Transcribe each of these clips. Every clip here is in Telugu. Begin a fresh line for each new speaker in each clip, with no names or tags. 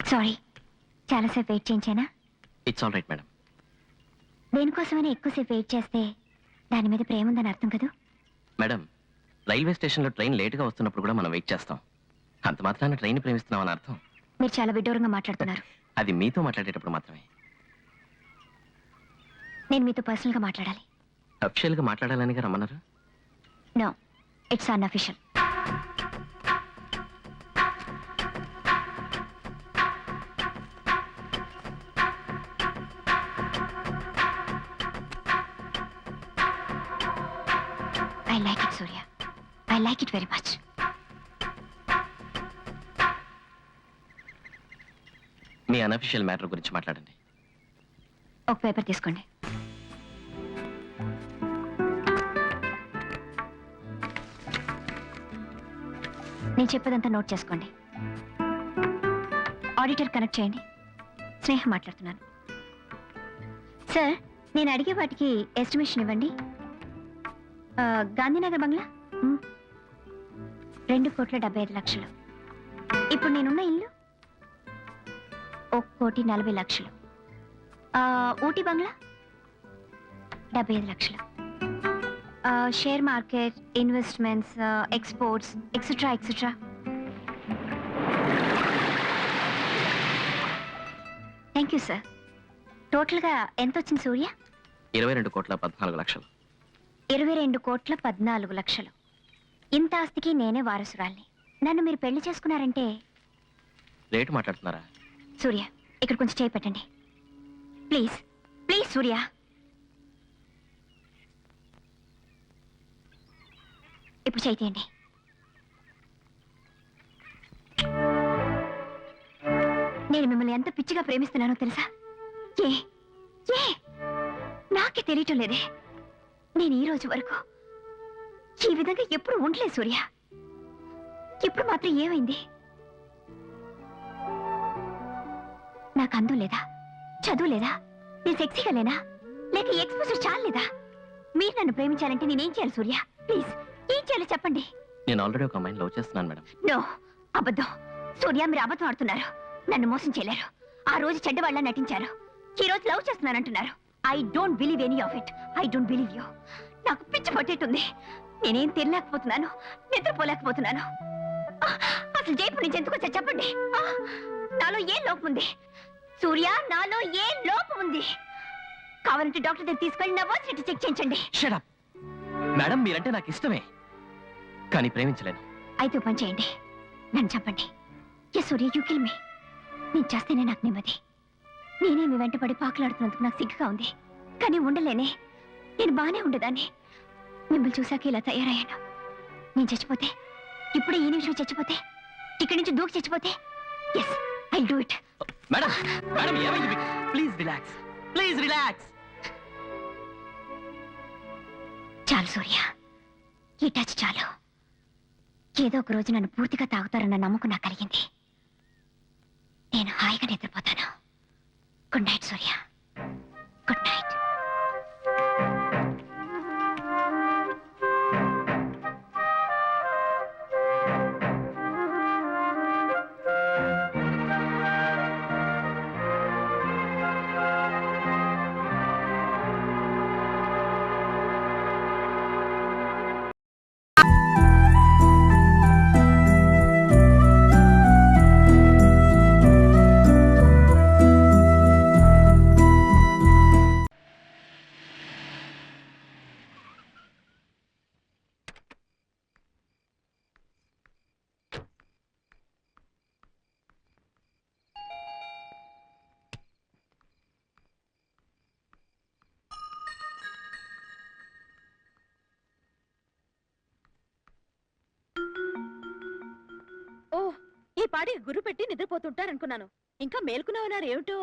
సారీ, చాలాసేపు వెయిట్ చేయించానా?
It's all right madam.
దేనికోసమైనా ఎక్కువసేపు వెయిట్ చేస్తే దాని మీద ప్రేమ ఉందని అర్థం కదా
మేడం, రైల్వే స్టేషన్లో ట్రైన్ లేటుగా వస్తున్నప్పుడు కూడా మనం వెయిట్ చేస్తాం. అంత మాత్రాన ట్రైన్ ప్రేమిస్తున్నామని అర్థం.
మీరు చాలా విడ్డూరంగా మాట్లాడుతున్నారు.
అది మీతో మాట్లాడేటప్పుడు మాత్రమే.
నేను మీతో పర్సనల్గా మాట్లాడాలి.
అఫిషియల్గా మాట్లాడాలని రమ్మన్నారు.
No, it's unofficial. I like it, Surya. I like it very much.
మీ అన్అఫిషియల్ మ్యాటర్ గురించి మాట్లాడండి.
ఒక పేపర్ తీసుకోండి. నేను చెప్పేదంతా నోట్ చేసుకోండి. ఆడిటర్ కనెక్ట్ చేయండి. స్నేహ మాట్లాడుతున్నాను. సార్, నేను అడిగే వాటికి ఎస్టిమేషన్ ఇవ్వండి. గాంధీనగర్ బంగ్లా 2,75,00,000. ఇప్పుడు నేనున్న ఇల్లు 1,40,00,000. ఊటీ బంగ్లా 75,00,000. Share market, investments, exports, etcetera etcetera. Thank you sir. టోటల్గా ఎంత వచ్చింది సూర్య?
22,14,00,000.
22,14,00,000. ఇంత ఆస్తికి నేనే వారసురాల్ని. నన్ను మీరు పెళ్లి చేసుకున్నారంటే
రేటు మాట్లాడుతున్నారా?
సూర్య, ఇక్కడ కొంచెం చేయి పెట్టండి ప్లీజ్. ప్లీజ్ సూర్య. ఇప్పుడు చేయి తీయండి. నేను మిమ్మల్ని ఎంత పిచ్చిగా ప్రేమిస్తున్నానో తెలుసా? ఏ ఏ నాకే తెలియటం లేదే. నేను ఈ రోజు వరకు ఈ విధంగా ఎప్పుడు ఉండలేదు సూర్య. ఇప్పుడు మాత్రం ఏమైంది? నాకు అందం లేదా? చదువు లేదా? నేను సెక్సీగా లేనా? లేక ఎక్స్పోజర్ చాలేదా? మీరు నన్ను ప్రేమించాలంటే నేనేం చేయాలి సూర్య? ప్లీజ్, ఏం చేయాలి చెప్పండి.
నేను ఆల్రెడీ ఒక అమ్మాయిని లవ్ చేస్తున్నాను మేడం.
నో, అబద్ధం. సూర్య, మీరు అబద్ధం ఆడుతున్నారు. నన్ను మోసం చేయలేరు. ఆ రోజు చెడ్డవాళ్ళ నటించారు. ఈ రోజు లవ్ చేస్తున్నానంటున్నారు. I don't believe any of it. I don't believe you. నాకు పిచ్చి పట్టేట్టుంది. నేనేం తినలేకపోతున్నాను, నిద్రపోలేకపోతున్నాను. అసలు జైపూర్ నుంచి ఎందుకు వచ్చా చెప్పండి. నాలో ఏం లోపం ఉంది సూర్య? నాలో ఏం లోపం ఉంది? కావాలంటే డాక్టర్ దగ్గర తీసుకెళ్ళి నా వర్సిటీ చెక్ చేయించండి.
షట్ అప్ మేడం, మీరంటే నాకు ఇష్టమే, కానీ ప్రేమించలేను.
అయితే పని చేయండి, నన్ను చంపండి. Yes Surya, you kill me. నేను చేస్తేనే నాకు నెమ్మది. నేనే మీ వెంటపడి పాకులాడుతున్నందుకు నాకు సిగ్గుగా ఉంది, కానీ ఉండలేనే. నేను బాగానే ఉండేదాన్ని. మిమ్మల్ని చూశాక ఇలా తయారయ్యాను. నేను చచ్చిపోతే, ఇప్పుడే ఈ నిమిషం చచ్చిపోతే, ఇక్కడి నుంచి దూకి చచ్చిపోతే, yes I do it.
Madam, madam ఏమైంది? Please relax, please relax.
చాలు సూర్య, ఈ టచ్ చాలు. ఏదో ఒక రోజు నన్ను పూర్తిగా తాగుతారన్న నమ్మకం నాకు కలిగింది. నేను హాయిగా నిద్రపోతాను. గుడ్ నైట్ సూర్య, గుడ్ నైట్.
పాడికి గురు పెట్టి నిద్రపోతుంటారనుకున్నాను. ఇంకా మేల్కున్నావన్నారు ఏమిటో.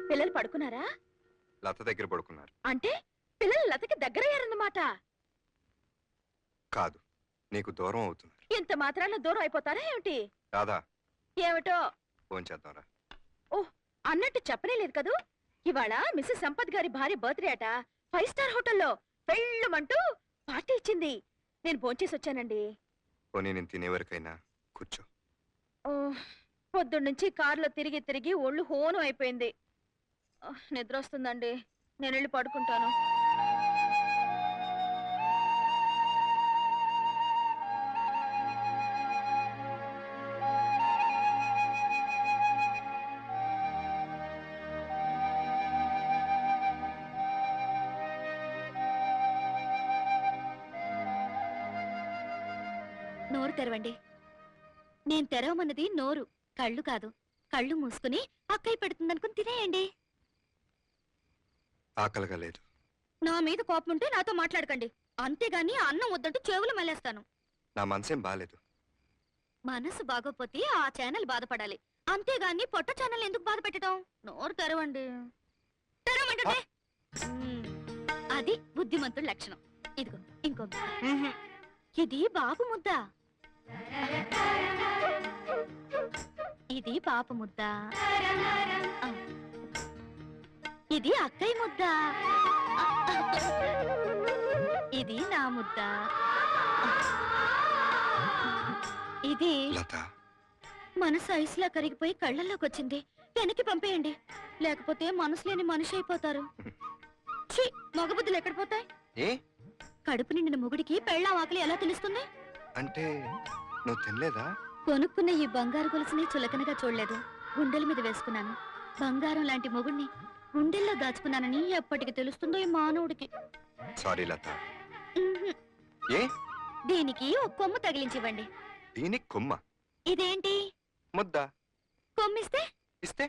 పిల్లలు పడుకున్నారా?
లత దగ్గర పడుకున్నారు.
అంటే పిల్లలు లతకి దగ్గరయ్యారన్నమాట.
కాదు, నీకు దూరం అవుతున్నారు.
ఇంత మాత్రాన దూరం అయిపోతారా ఏమిటి?
రాదా,
ఏమిటో
ఫోన్ చేద్దాంరా.
ఓహ్, అన్నట్టు చెప్పనే లేదు కదూ. ఇవాళ మిస్సెస్ సంపత్ గారి భార్య బర్త్డే అట. 5 స్టార్ హోటల్లో పెళ్ళమంటూ పార్టీ ఇచ్చింది. నేను భోంచేసి వచ్చానండి.
పోనీ నేను తినేవరకైనా కూర్చో.
పొద్దున్నుంచి కారులో తిరిగి తిరిగి ఒళ్ళు హోను అయిపోయింది. నిద్ర వస్తుందండి, నేను వెళ్ళి పడుకుంటాను. నోరు తెరవండి. నేను తెరవమన్నది నోరు, కళ్ళు కాదు. కళ్ళు మూసుకుని అక్కయ్య పెడుతుందనుకుని తినేయండి.
ఆకలిగా లేదు.
నా మీద కోపం ఉంటే నాతో మాట్లాడకండి, అంతేగాని అన్నం వద్దంటూ చెవులు మళ్ళేస్తాను.
నా మనసేం బాలేదు.
మనసు బాగోపోతే ఆ ఛానల్ బాధపడాలి, అంతేగాని పొట్ట ఛానల్ ఎందుకు బాధ పెట్టడం? నోరు తెరవండి. తెరవమంటుంటే అది బుద్ధిమంతుడి లక్షణం. ఇదిగో ఇంకో ముద్ద. ఇది బాబు ముద్ద, ఇది పాప ముద్ద, ఇది అక్కయ్య ముద్ద, ఇది నా ముద్ద, ఇది
లత,
మనసు ఐస్లా కరిగిపోయి కళ్ళల్లోకి వచ్చింది. వెనక్కి పంపేయండి, లేకపోతే మనసు లేని మనిషి అయిపోతారు. ఛీ, మగబుద్ధులు ఎక్కడ పోతాయి?
ఏ
కడుపు నిండిన మొగుడికి పెళ్ళాం ఆకలి ఎలా తెలుస్తుంది?
అంటే నువ్వు తినలేదా?
కొనుక్కున్న ఈ బంగారు గొలుసుని చులకనగా చూడలేదు, గుండెల మీద వేసుకున్నాను. బంగారం లాంటి మొగుడిని గుండెల్లో దాచుకున్నానని ఎప్పటికి తెలుస్తుందో ఈ మానవుడికి.
సారీ లత.
ఉహుం.
ఏ
దీనికి ఒక కొమ్ము తగిలించివ్వండి.
దీనికి కొమ్మ?
ఇదేంటి?
ముద్ద.
కొమ్మిస్తే?
ఇస్తే?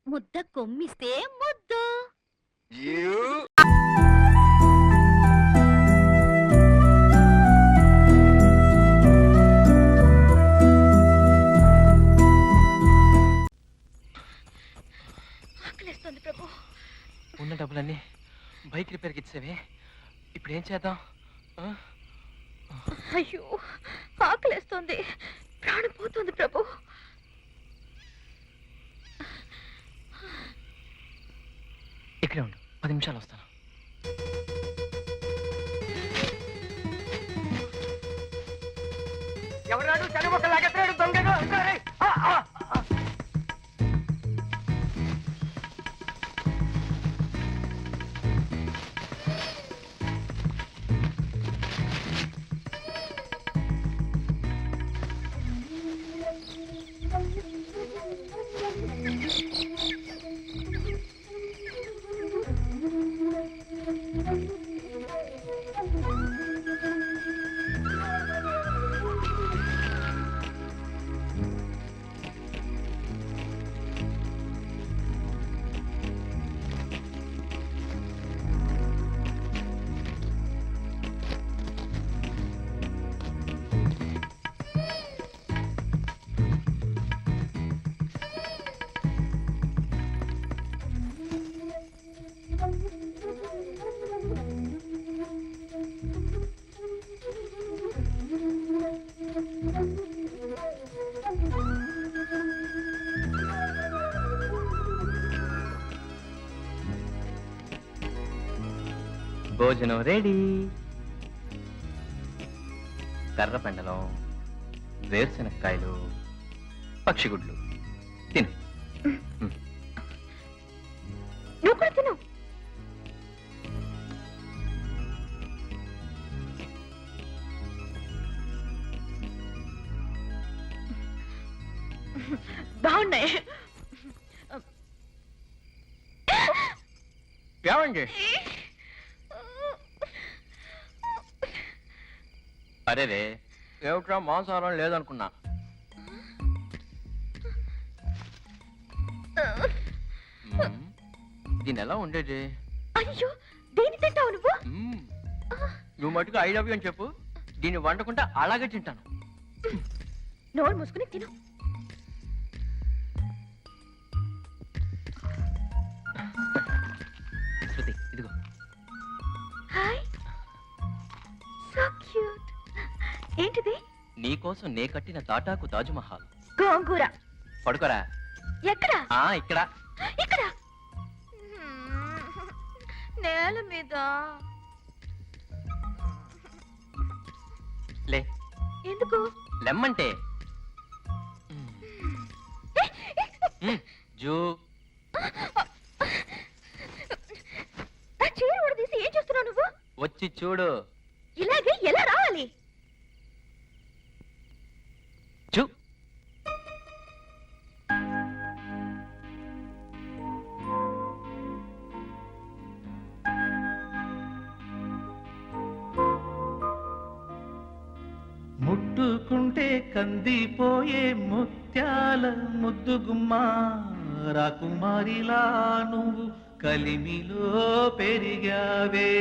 ముద్ద కొమ్మిస్తే ముద్దు.
యూ
ఆకలిస్తుంది ప్రభు.
ఉన్న డబ్బులన్నీ బైక్ రిపేర్కి ఇచ్చేవే, ఇప్పుడు ఏం చేద్దాం?
అయ్యో, ఆకలిస్తుంది, ప్రాణం పోతుంది ప్రభు.
ఇక్కడే ఉండు, 10 నిమిషాలు వస్తాను.
ఎవరాడు చనిపోక లాగెత్తాడు దొంగగా ఉంటారే.
భోజనం రెడీ. కర్ర పెండలం, వేరుశనక్కాయలు, పక్షిగుడ్లు. తిను.
నువ్వు కూడా తిను. బాగున్నాయి.
ఏమండి? అరే రే, ఏమిట్రా మాంసాహారం లేదనుకున్నా. దీని ఎలా ఉండేది?
అయ్యో, దేని తింటావు నువ్వు?
నువ్వు మటుకు ఐ లవ్ యూ అని చెప్పు, దీన్ని వండకుండా అలాగే తింటాను.
నోరు మూసుకుని తిను.
శృతి, ఇదిగో.
Hi, so cute. ఏంటిది?
నీకోసం నే కట్టిన తాటాకు తాజ్మహల్.
గోంగూర.
పడుకోరా.
ఎక్కడ?
ఇక్కడ.
ఇక్కడ నేల మీద.
లే.
ఎందుకు?
లెమ్మంటే జూ
నా చీర ఊడదీసి ఏం చేస్తున్నావు నువ్వు?
వచ్చి చూడు.
ఇలాగే ఎలా రావాలి?
చూ.
ముట్టుకుంటే కందిపోయే ముత్యాల ముద్దుగుమ్మ రాకుమారిలా నువ్వు కలిమిలో పెరిగావే.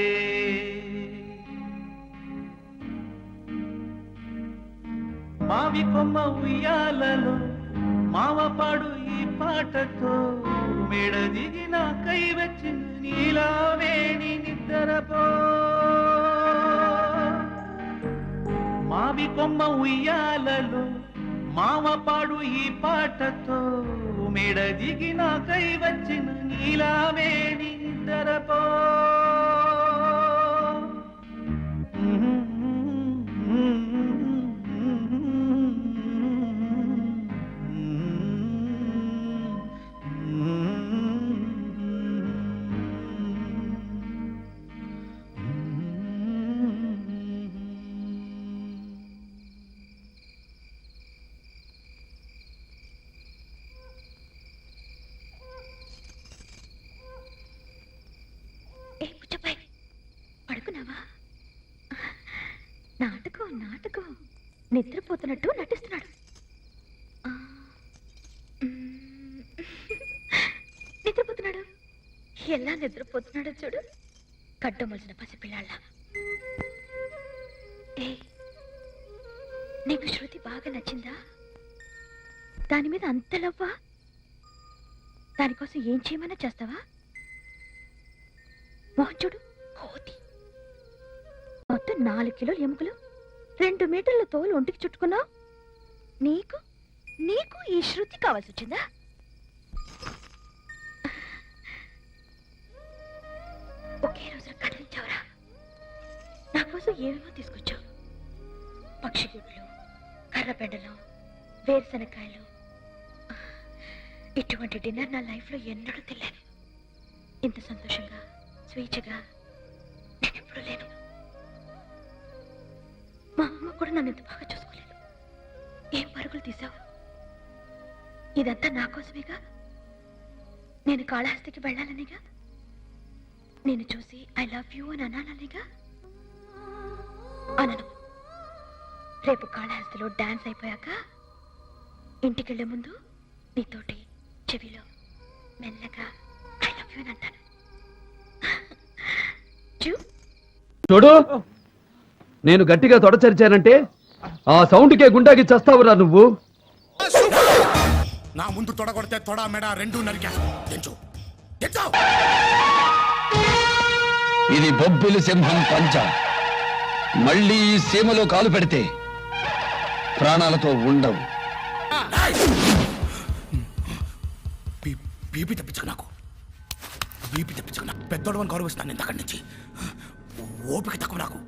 మావి కొమ్మ ఉయ్యాలలో మావపాడు ఈ పాటతో మెడ దిగిన కై వచ్చిన నీలావేణి నిద్రపో. మావి కొమ్మ ఉయ్యాలలో మావపాడు ఈ పాటతో మెడ దిగిన కై వచ్చిన నీలావేణి నిద్రపో.
ఏ పుచ్చబాయ్, పడుకున్నావా? నాటకం నిద్రపోతున్నట్టు నటిస్తున్నాడు. నిద్రపోతున్నాడు. ఎలా నిద్రపోతున్నాడో చూడు, కట్టమలిసిన పసిపిల్లాళ్ళ. ఏ, నీకు శృతి బాగా నచ్చిందా? దాని మీద అంత లవ్వా? దానికోసం ఏం చేయమన్నా చేస్తావా? మోహన్ చూడు, కోతి. మొత్తం 4 కిలోల ఎముకలు, 2 మీటర్ల తోలు ఒంటికి చుట్టుకున్నావు. నీకు ఈ శృతి కావాల్సి వచ్చిందా? ఒకే రోజున కదిలించావురా. నా కోసం ఏమేమో తీసుకొచ్చావు. పక్షిగుడ్లు, కర్రపెండలు, వేరుశనకాయలు. ఇటువంటి డిన్నర్ నా లైఫ్లో ఎన్నడూ తినలేను. ఇంత సంతోషంగా స్వేచ్ఛగా నేను ఎప్పుడు లేను. మా అమ్మ కూడా నన్ను ఇంత బాగా చూసుకోలేదు. ఏం పరుగులు తీసావు? ఇదంతా నా కోసమేగా. నేను కాళహస్తికి వెళ్ళాలనిగా, నేను చూసి ఐ లవ్ యూ అని అనాలనిగా. అనను. రేపు కాళహస్తిలో డాన్స్ అయిపోయాక ఇంటికెళ్లే ముందు నీతోటి చెవిలో మెల్లగా ఐ లవ్ యూ అని అంటాను.
చూడు, నేను గట్టిగా తొడచరిచానంటే ఆ సౌండ్కే గుండాకి చస్తావురా నువ్వు.
నా ముందు తొడగొడితే తొడ మెడ రెండు నరికా.
ఇది బొబ్బిలి సింహం పంచ. మళ్ళీ ఈ సీమలో కాలు పెడితే ప్రాణాలతో ఉండవు.
బీపీ తెప్పించుకు నాకు. బీపీ తెప్పించుకు నాకు. పెద్దోడు అని గౌరవిస్తున్నాను ఇంతకడి నుంచి. ఓపిక తక్కువ నాకు.